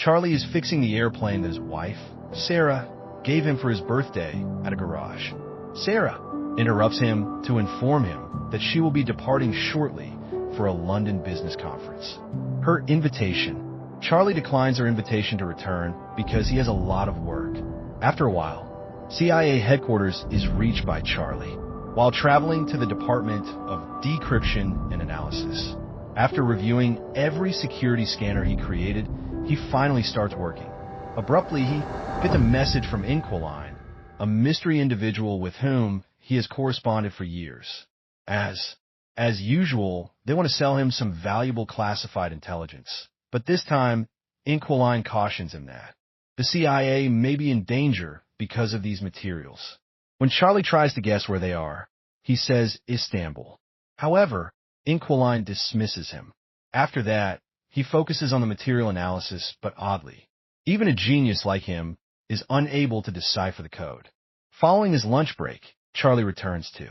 Charlie is fixing the airplane that his wife, Sarah, gave him for his birthday at a garage. Sarah interrupts him to inform him that she will be departing shortly for a London business conference. Her invitation. Charlie declines her invitation to return because he has a lot of work. After a while, CIA headquarters is reached by Charlie while traveling to the Department of Decryption and Analysis. After reviewing every security scanner he created, he finally starts working. Abruptly, he gets a message from Inquiline, a mystery individual with whom he has corresponded for years. As usual, they want to sell him some valuable classified intelligence. But this time, Inquiline cautions him that the CIA may be in danger because of these materials. When Charlie tries to guess where they are, he says Istanbul. However, Inquiline dismisses him. After that, he focuses on the material analysis, but oddly, even a genius like him is unable to decipher the code. Following his lunch break, Charlie returns to.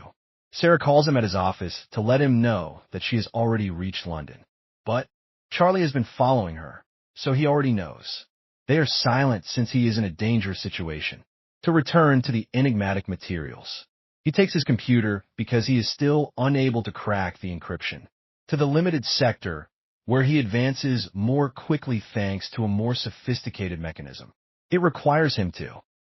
Sarah calls him at his office to let him know that she has already reached London. But Charlie has been following her, so he already knows. They are silent since he is in a dangerous situation. To return to the enigmatic materials, he takes his computer because he is still unable to crack the encryption to the limited sector, where he advances more quickly thanks to a more sophisticated mechanism. It requires him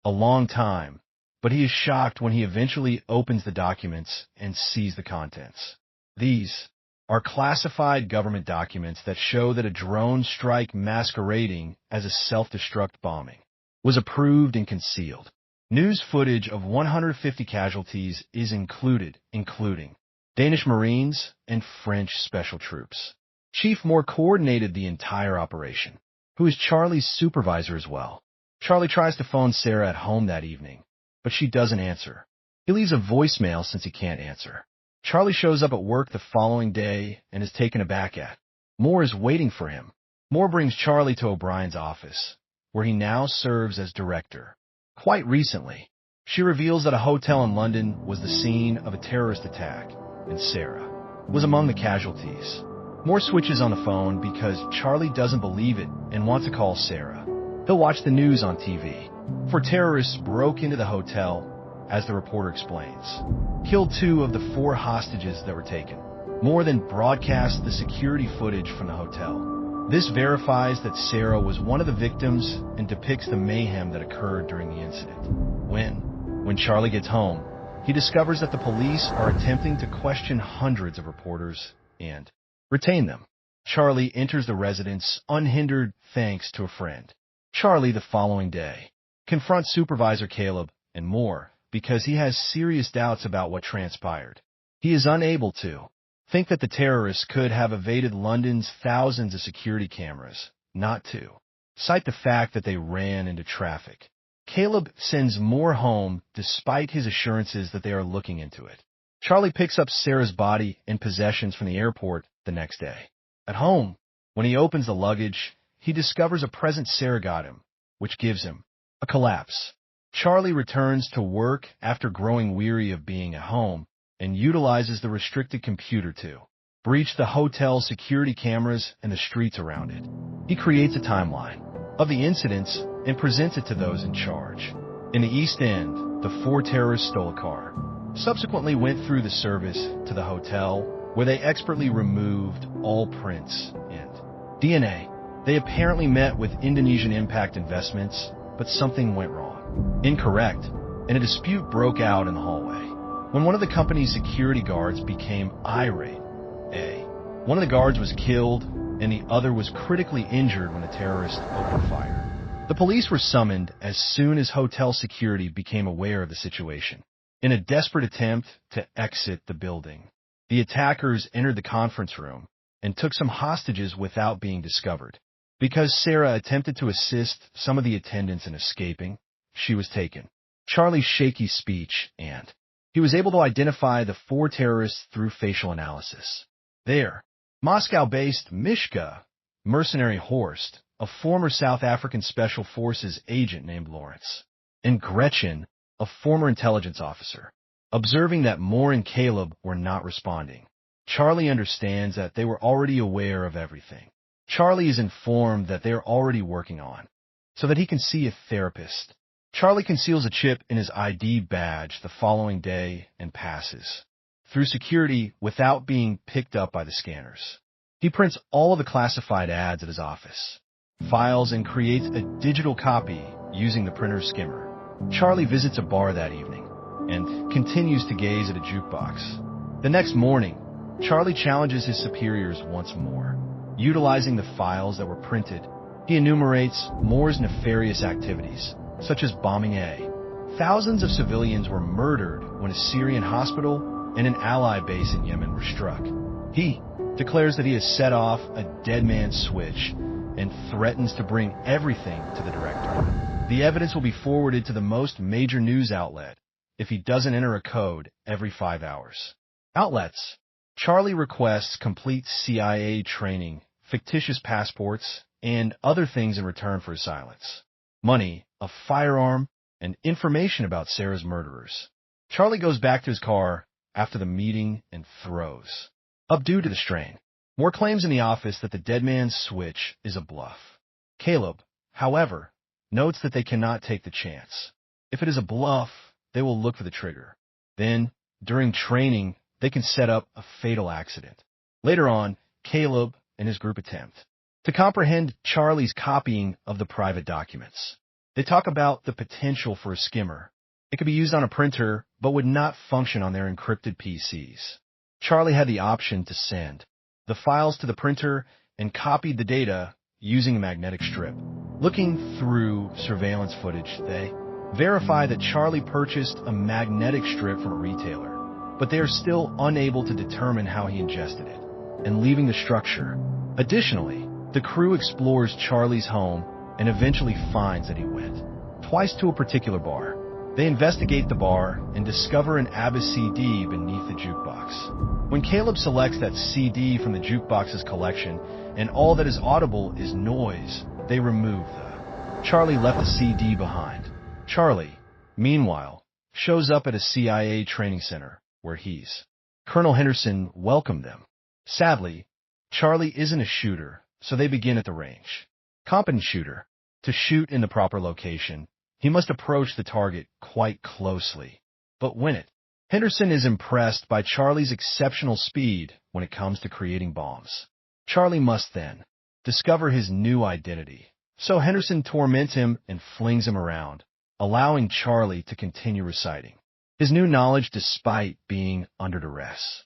a long time, but he is shocked when he eventually opens the documents and sees the contents. These are classified government documents that show that a drone strike masquerading as a self-destruct bombing was approved and concealed. News footage of 150 casualties is included, including Danish Marines and French special troops. Chief Moore coordinated the entire operation, who is Charlie's supervisor as well. Charlie tries to phone Sarah at home that evening, but she doesn't answer. He leaves a voicemail since he can't answer. Charlie shows up at work the following day and is taken aback at. Moore is waiting for him. Moore brings Charlie to O'Brien's office, where he now serves as director. Quite recently, she reveals that a hotel in London was the scene of a terrorist attack, and Sarah was among the casualties. Moore switches on the phone because Charlie doesn't believe it and wants to call Sarah. He'll watch the news on TV. For terrorists broke into the hotel, as the reporter explains, killed 2 of the 4 hostages that were taken. Moore then broadcasts the security footage from the hotel. This verifies that Sarah was one of the victims and depicts the mayhem that occurred during the incident. When Charlie gets home, he discovers that the police are attempting to question hundreds of reporters and retain them. Charlie enters the residence unhindered thanks to a friend. Charlie, the following day, confronts Supervisor Caleb and Moore because he has serious doubts about what transpired. He is unable to think that the terrorists could have evaded London's thousands of security cameras, not to cite the fact that they ran into traffic. Caleb sends Moore home despite his assurances that they are looking into it. Charlie picks up Sarah's body and possessions from the airport the next day. At home, when he opens the luggage, he discovers a present Sarah got him, which gives him a collapse. Charlie returns to work after growing weary of being at home and utilizes the restricted computer to breach the hotel's security cameras and the streets around it. He creates a timeline of the incidents and presents it to those in charge. In the East End, the 4 terrorists stole a car, subsequently went through the service to the hotel, where they expertly removed all prints and DNA. They apparently met with Indonesian Impact Investments, but something went wrong. Incorrect, and a dispute broke out in the hallway. When one of the company's security guards became irate, one of the guards was killed, and the other was critically injured when the terrorist opened fire. The police were summoned as soon as hotel security became aware of the situation. In a desperate attempt to exit the building, the attackers entered the conference room and took some hostages without being discovered. Because Sarah attempted to assist some of the attendants in escaping, she was taken. Charlie's shaky speech, and he was able to identify the 4 terrorists through facial analysis. There, Moscow-based Mishka, mercenary Horst, a former South African Special Forces agent named Lawrence, and Gretchen, a former intelligence officer. Observing that Moore and Caleb were not responding, Charlie understands that they were already aware of everything. Charlie is informed that they are already working on, so that he can see a therapist. Charlie conceals a chip in his ID badge the following day and passes through security without being picked up by the scanners. He prints all of the classified ads at his office, files, and creates a digital copy using the printer's skimmer. Charlie visits a bar that evening and continues to gaze at a jukebox. The next morning, Charlie challenges his superiors once more. Utilizing the files that were printed, he enumerates Moore's nefarious activities, such as bombing A. Thousands of civilians were murdered when a Syrian hospital and an ally base in Yemen were struck. He declares that he has set off a dead man's switch and threatens to bring everything to the director. The evidence will be forwarded to the most major news outlet if he doesn't enter a code every 5 hours. Outlets. Charlie requests complete CIA training, fictitious passports, and other things in return for his silence. Money, a firearm, and information about Sarah's murderers. Charlie goes back to his car after the meeting and throws up due to the strain. Moore claims in the office that the dead man's switch is a bluff. Caleb, however, notes that they cannot take the chance. If it is a bluff, they will look for the trigger. Then, during training, they can set up a fatal accident. Later on, Caleb and his group attempt to comprehend Charlie's copying of the private documents. They talk about the potential for a skimmer. It could be used on a printer, but would not function on their encrypted PCs. Charlie had the option to send the files to the printer and copied the data using a magnetic strip. Looking through surveillance footage, they verify that Charlie purchased a magnetic strip from a retailer, but they are still unable to determine how he ingested it and leaving the structure. Additionally, the crew explores Charlie's home and eventually finds that he went twice to a particular bar. They investigate the bar and discover an ABBA CD beneath the jukebox. When Caleb selects that CD from the jukebox's collection and all that is audible is noise, they remove the. Charlie left the CD behind. Charlie, meanwhile, shows up at a CIA training center where Colonel Henderson welcomed them. Sadly, Charlie isn't a shooter, so they begin at the range. Competent shooter. To shoot in the proper location, he must approach the target quite closely, but win it. Henderson is impressed by Charlie's exceptional speed when it comes to creating bombs. Charlie must then discover his new identity, so Henderson torments him and flings him around, allowing Charlie to continue reciting his new knowledge despite being under duress.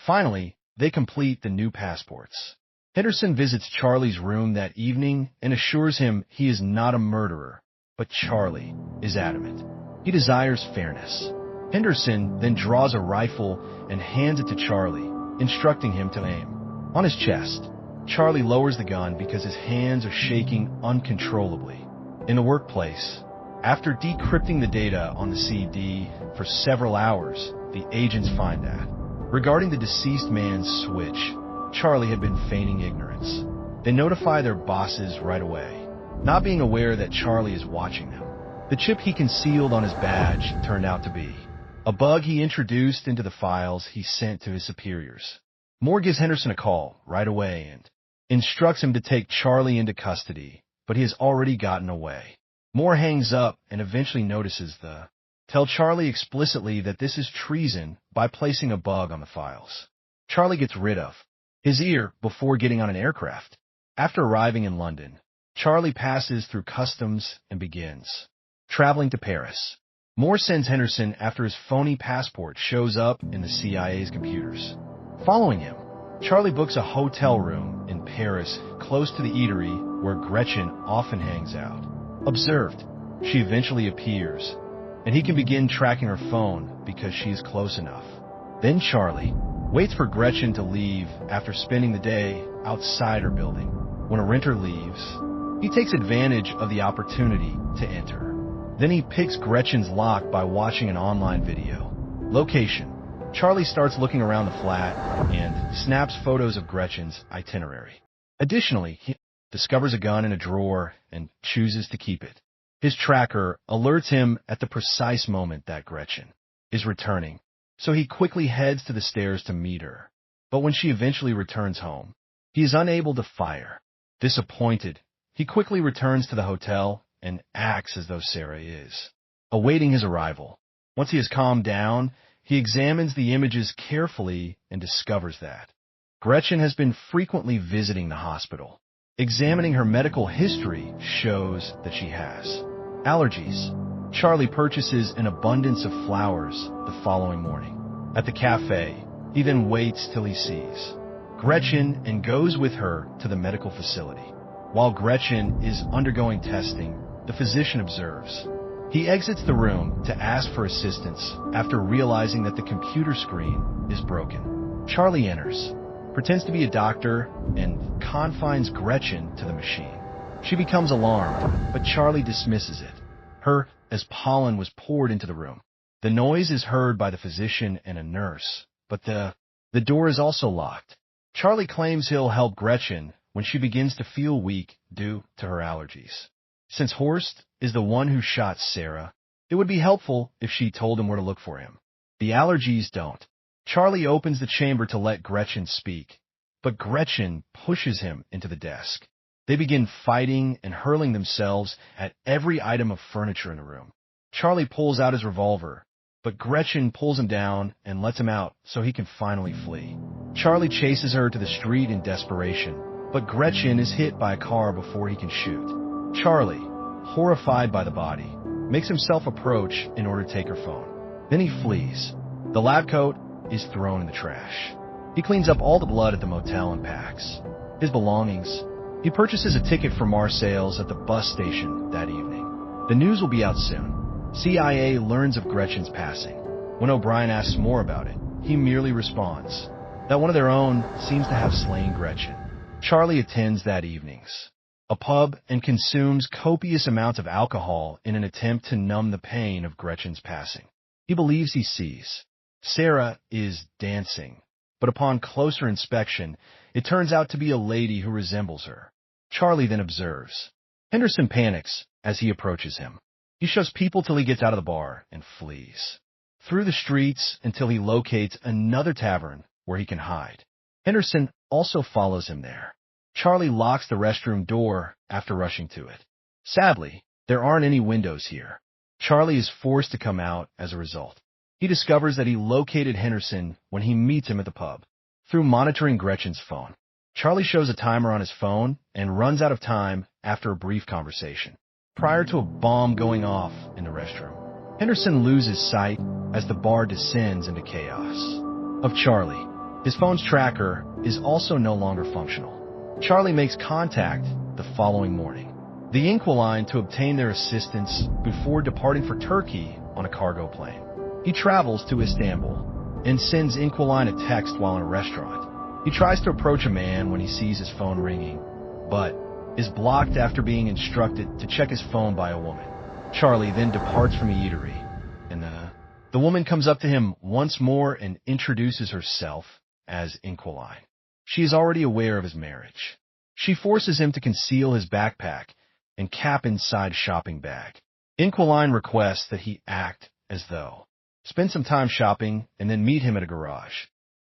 Finally, they complete the new passports. Henderson visits Charlie's room that evening and assures him he is not a murderer, but Charlie is adamant. He desires fairness. Henderson then draws a rifle and hands it to Charlie, instructing him to aim on his chest. Charlie lowers the gun because his hands are shaking uncontrollably. In the workplace, after decrypting the data on the CD for several hours, the agents find that, regarding the deceased man's switch, Charlie had been feigning ignorance. They notify their bosses right away, not being aware that Charlie is watching them. The chip he concealed on his badge turned out to be a bug he introduced into the files he sent to his superiors. Moore gives Henderson a call right away and instructs him to take Charlie into custody, but he has already gotten away. Moore hangs up and eventually notices tell Charlie explicitly that this is treason by placing a bug on the files. Charlie gets rid of his ear before getting on an aircraft. After arriving in London, Charlie passes through customs and begins traveling to Paris. Moore sends Henderson after his phony passport shows up in the CIA's computers. Following him, Charlie books a hotel room in Paris close to the eatery where Gretchen often hangs out. Observed, she eventually appears, and he can begin tracking her phone because she is close enough. Then Charlie waits for Gretchen to leave after spending the day outside her building. When a renter leaves, he takes advantage of the opportunity to enter. Then he picks Gretchen's lock by watching an online video. Location. Charlie starts looking around the flat and snaps photos of Gretchen's itinerary. Additionally, he discovers a gun in a drawer and chooses to keep it. His tracker alerts him at the precise moment that Gretchen is returning, so he quickly heads to the stairs to meet her. But when she eventually returns home, he is unable to fire. Disappointed, he quickly returns to the hotel and acts as though Sarah is awaiting his arrival. Once he has calmed down, he examines the images carefully and discovers that Gretchen has been frequently visiting the hospital. Examining her medical history shows that she has allergies. Charlie purchases an abundance of flowers the following morning. At the cafe, he then waits till he sees Gretchen and goes with her to the medical facility. While Gretchen is undergoing testing, the physician observes. He exits the room to ask for assistance after realizing that the computer screen is broken. Charlie enters, pretends to be a doctor, and confines Gretchen to the machine. She becomes alarmed, but Charlie dismisses it. As pollen was poured into the room. The noise is heard by the physician and a nurse, but the door is also locked. Charlie claims he'll help Gretchen when she begins to feel weak due to her allergies. Since Horst is the one who shot Sarah, it would be helpful if she told him where to look for him. The allergies don't. Charlie opens the chamber to let Gretchen speak, but Gretchen pushes him into the desk. They begin fighting and hurling themselves at every item of furniture in the room. Charlie pulls out his revolver, but Gretchen pulls him down and lets him out so he can finally flee. Charlie chases her to the street in desperation, but Gretchen is hit by a car before he can shoot. Charlie, horrified by the body, makes himself approach in order to take her phone. Then he flees. The lab coat is thrown in the trash. He cleans up all the blood at the motel and packs his belongings. He purchases a ticket for Marseilles at the bus station that evening. The news will be out soon. CIA learns of Gretchen's passing. When O'Brien asks more about it, he merely responds that one of their own seems to have slain Gretchen. Charlie attends that evening's a pub and consumes copious amounts of alcohol in an attempt to numb the pain of Gretchen's passing. He believes he sees Sarah is dancing, but upon closer inspection, it turns out to be a lady who resembles her. Charlie then observes. Henderson panics as he approaches him. He shoves people till he gets out of the bar and flees through the streets until he locates another tavern where he can hide. Henderson also follows him there. Charlie locks the restroom door after rushing to it. Sadly, there aren't any windows here. Charlie is forced to come out as a result. He discovers that he located Henderson when he meets him at the pub. Through monitoring Gretchen's phone, Charlie shows a timer on his phone and runs out of time after a brief conversation, prior to a bomb going off in the restroom. Henderson loses sight as the bar descends into chaos. Of Charlie, his phone's tracker is also no longer functional. Charlie makes contact the following morning. The Inquiline to obtain their assistance before departing for Turkey on a cargo plane. He travels to Istanbul and sends Inquiline a text while in a restaurant. He tries to approach a man when he sees his phone ringing, but is blocked after being instructed to check his phone by a woman. Charlie then departs from the eatery, and the woman comes up to him once more and introduces herself as Inquiline. She is already aware of his marriage. She forces him to conceal his backpack and cap inside a shopping bag. Inquiline requests that he act as though. Spend some time shopping, and then meet him at a garage.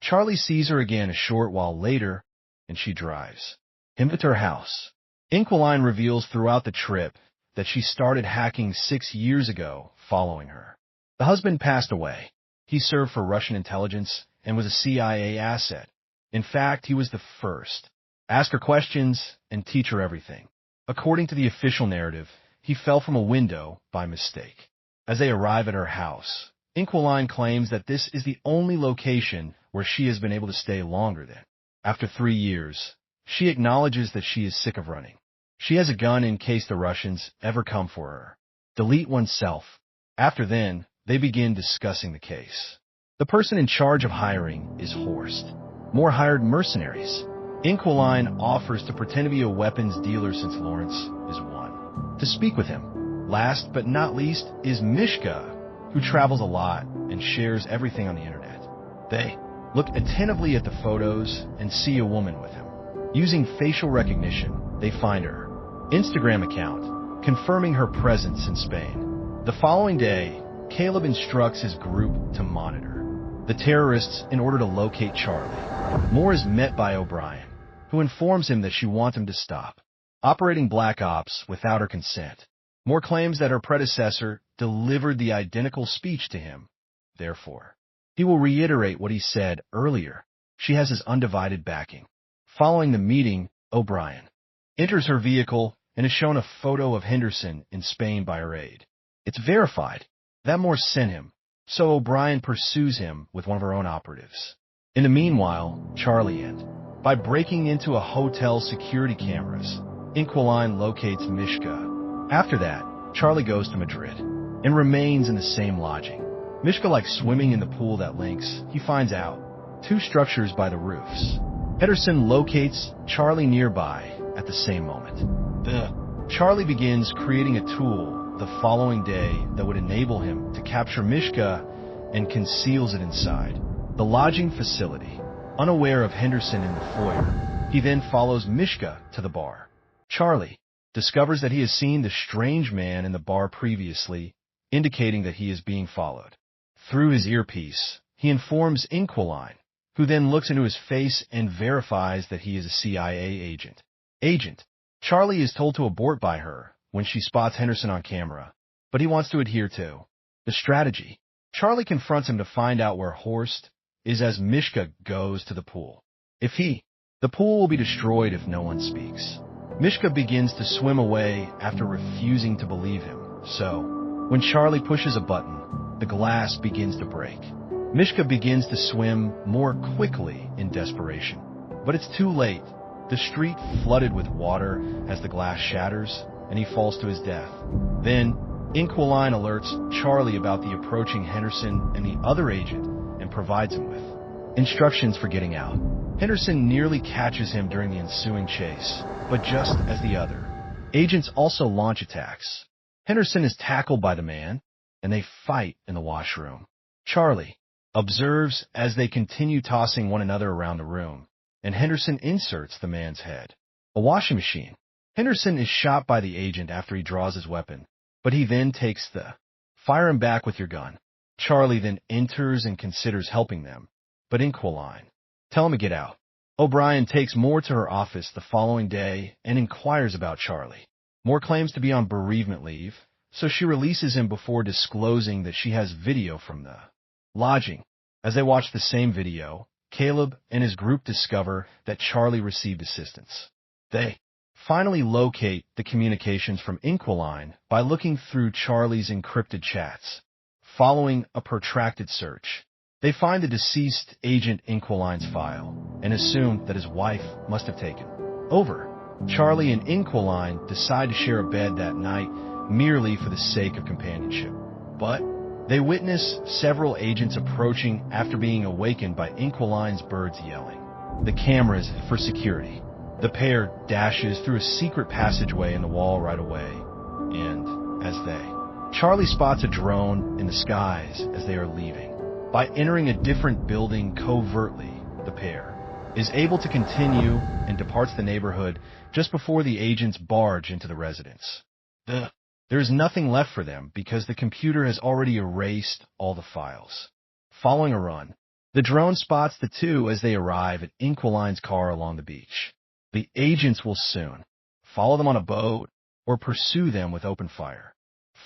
Charlie sees her again a short while later, and she drives him to her house. Inquiline reveals throughout the trip that she started hacking 6 years ago following her. The husband passed away. He served for Russian intelligence and was a CIA asset. In fact, he was the first. Ask her questions and teach her everything. According to the official narrative, he fell from a window by mistake. As they arrive at her house, Inquiline claims that this is the only location where she has been able to stay longer than. After 3 years, she acknowledges that she is sick of running. She has a gun in case the Russians ever come for her. Delete oneself. After then, they begin discussing the case. The person in charge of hiring is Horst. More hired mercenaries. Inquiline offers to pretend to be a weapons dealer since Lawrence is one. To speak with him. Last but not least is Mishka, who travels a lot and shares everything on the internet. They look attentively at the photos and see a woman with him. Using facial recognition, they find her Instagram account, confirming her presence in Spain. The following day, Caleb instructs his group to monitor the terrorists in order to locate Charlie. Moore is met by O'Brien. who informs him that she wants him to stop operating Black Ops without her consent. Moore claims that her predecessor delivered the identical speech to him. Therefore, he will reiterate what he said earlier. She has his undivided backing. Following the meeting, O'Brien enters her vehicle and is shown a photo of Henderson in Spain by her aide. It's verified that Moore sent him, so O'Brien pursues him with one of her own operatives. In the meanwhile, Charlie by breaking into a hotel security cameras, Inquiline locates Mishka. After that, Charlie goes to Madrid and remains in the same lodging. Mishka likes swimming in the pool that links, he finds out, two structures by the roofs. Henderson locates Charlie nearby at the same moment. Charlie begins creating a tool the following day that would enable him to capture Mishka and conceals it inside the lodging facility. Unaware of Henderson in the foyer, he then follows Mishka to the bar. Charlie discovers that he has seen the strange man in the bar previously, indicating that he is being followed. Through his earpiece, he informs Inquiline, who then looks into his face and verifies that he is a CIA agent. Charlie is told to abort by her when she spots Henderson on camera, but he wants to adhere to the strategy. Charlie confronts him to find out where Horst is as Mishka goes to the pool. The pool will be destroyed if no one speaks. Mishka begins to swim away after refusing to believe him, so when Charlie pushes a button, the glass begins to break. Mishka begins to swim more quickly in desperation, but it's too late. The street flooded with water as the glass shatters, and he falls to his death. Then, Inquiline alerts Charlie about the approaching Henderson and the other agent and provides him with instructions for getting out. Henderson nearly catches him during the ensuing chase, but just as the other agents also launch attacks. Henderson is tackled by the man, and they fight in the washroom. Charlie observes as they continue tossing one another around the room, and Henderson inserts the man's head. A washing machine. Henderson is shot by the agent after he draws his weapon, but he then takes the fire him back with your gun. Charlie then enters and considers helping them, but Inquiline tell him to get out. O'Brien takes Moore to her office the following day and inquires about Charlie. Moore claims to be on bereavement leave, so she releases him before disclosing that she has video from the lodging. As they watch the same video, Caleb and his group discover that Charlie received assistance. They finally locate the communications from Inquiline by looking through Charlie's encrypted chats. Following a protracted search, they find the deceased agent Inquiline's file and assume that his wife must have taken over. Charlie and Inquiline decide to share a bed that night merely for the sake of companionship. But they witness several agents approaching after being awakened by Inquiline's birds yelling. The cameras for security. The pair dashes through a secret passageway in the wall right away, and Charlie spots a drone in the skies as they are leaving. By entering a different building covertly, the pair is able to continue and departs the neighborhood just before the agents barge into the residence. There is nothing left for them because the computer has already erased all the files. Following a run, the drone spots the two as they arrive at Inquiline's car along the beach. The agents will soon follow them on a boat or pursue them with open fire.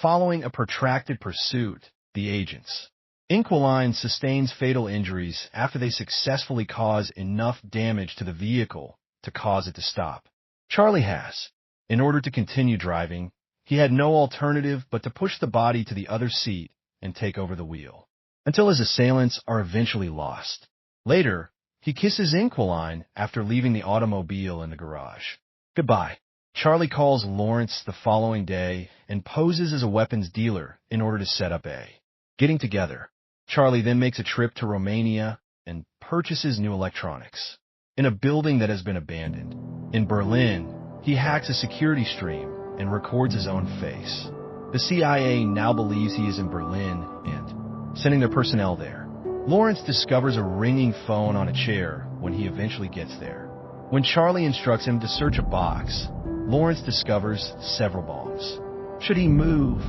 Following a protracted pursuit, the agents Inquiline sustains fatal injuries after they successfully cause enough damage to the vehicle to cause it to stop. Charlie has. In order to continue driving, he had no alternative but to push the body to the other seat and take over the wheel, until his assailants are eventually lost. Later, he kisses Inquiline after leaving the automobile in the garage. Goodbye. Charlie calls Lawrence the following day and poses as a weapons dealer in order to set up a getting together. Charlie then makes a trip to Romania and purchases new electronics in a building that has been abandoned. In Berlin, he hacks a security stream and records his own face. The CIA now believes he is in Berlin and sending their personnel there. Lawrence discovers a ringing phone on a chair when he eventually gets there. When Charlie instructs him to search a box, Lawrence discovers several bombs. Should he move,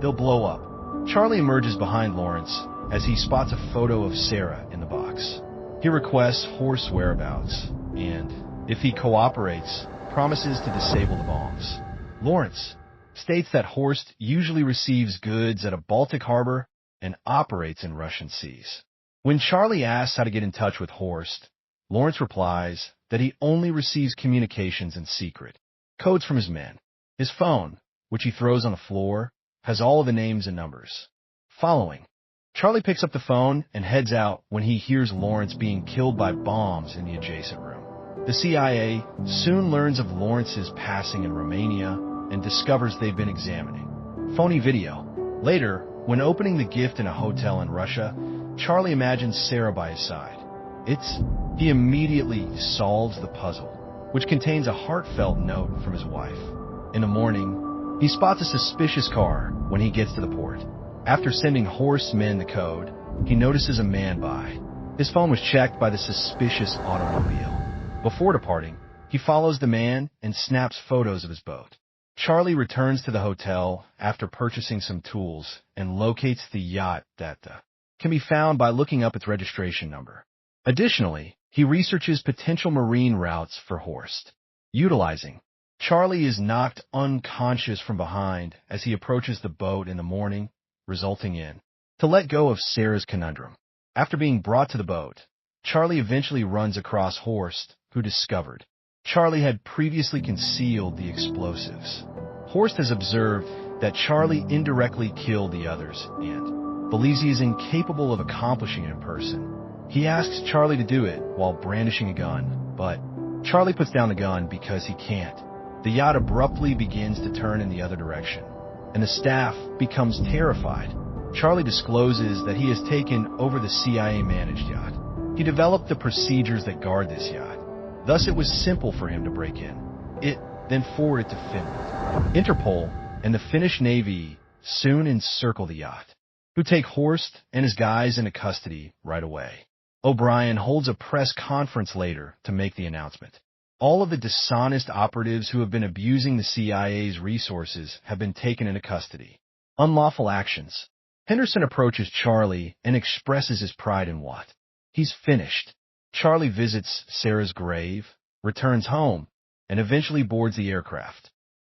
they'll blow up. Charlie emerges behind Lawrence as he spots a photo of Sarah in the box. He requests Horst's whereabouts, and If he cooperates, promises to disable the bombs. Lawrence states that Horst usually receives goods at a Baltic harbor and operates in Russian seas. When Charlie asks how to get in touch with Horst, Lawrence replies that he only receives communications in secret, codes from his men. His phone, which he throws on the floor, has all of the names and numbers. Following, Charlie picks up the phone and heads out when he hears Lawrence being killed by bombs in the adjacent room. The CIA soon learns of Lawrence's passing in Romania and discovers they've been examining phony video. Later, when opening the gift in a hotel in Russia, Charlie imagines Sarah by his side. He immediately solves the puzzle, which contains a heartfelt note from his wife. In the morning, he spots a suspicious car when he gets to the port. After sending Horst's men the code, he notices a man by. His phone was checked by the suspicious automobile. Before departing, he follows the man and snaps photos of his boat. Charlie returns to the hotel after purchasing some tools and locates the yacht that can be found by looking up its registration number. Additionally, he researches potential marine routes for Horst. Utilizing, Charlie is knocked unconscious from behind as he approaches the boat in the morning, resulting in to let go of Sarah's conundrum. After being brought to the boat, Charlie eventually runs across Horst, who discovered Charlie had previously concealed the explosives. Horst has observed that Charlie indirectly killed the others and believes he is incapable of accomplishing it in person. He asks Charlie to do it while brandishing a gun, but Charlie puts down the gun because he can't. The yacht abruptly begins to turn in the other direction, and the staff becomes terrified. Charlie discloses that he has taken over the CIA-managed yacht. He developed the procedures that guard this yacht. Thus, it was simple for him to break in. Then forward it to Finland. Interpol and the Finnish Navy soon encircle the yacht, who take Horst and his guys into custody right away. O'Brien holds a press conference later to make the announcement. All of the dishonest operatives who have been abusing the CIA's resources have been taken into custody. Unlawful actions. Henderson approaches Charlie and expresses his pride in what he's finished. Charlie visits Sarah's grave, returns home, and eventually boards the aircraft.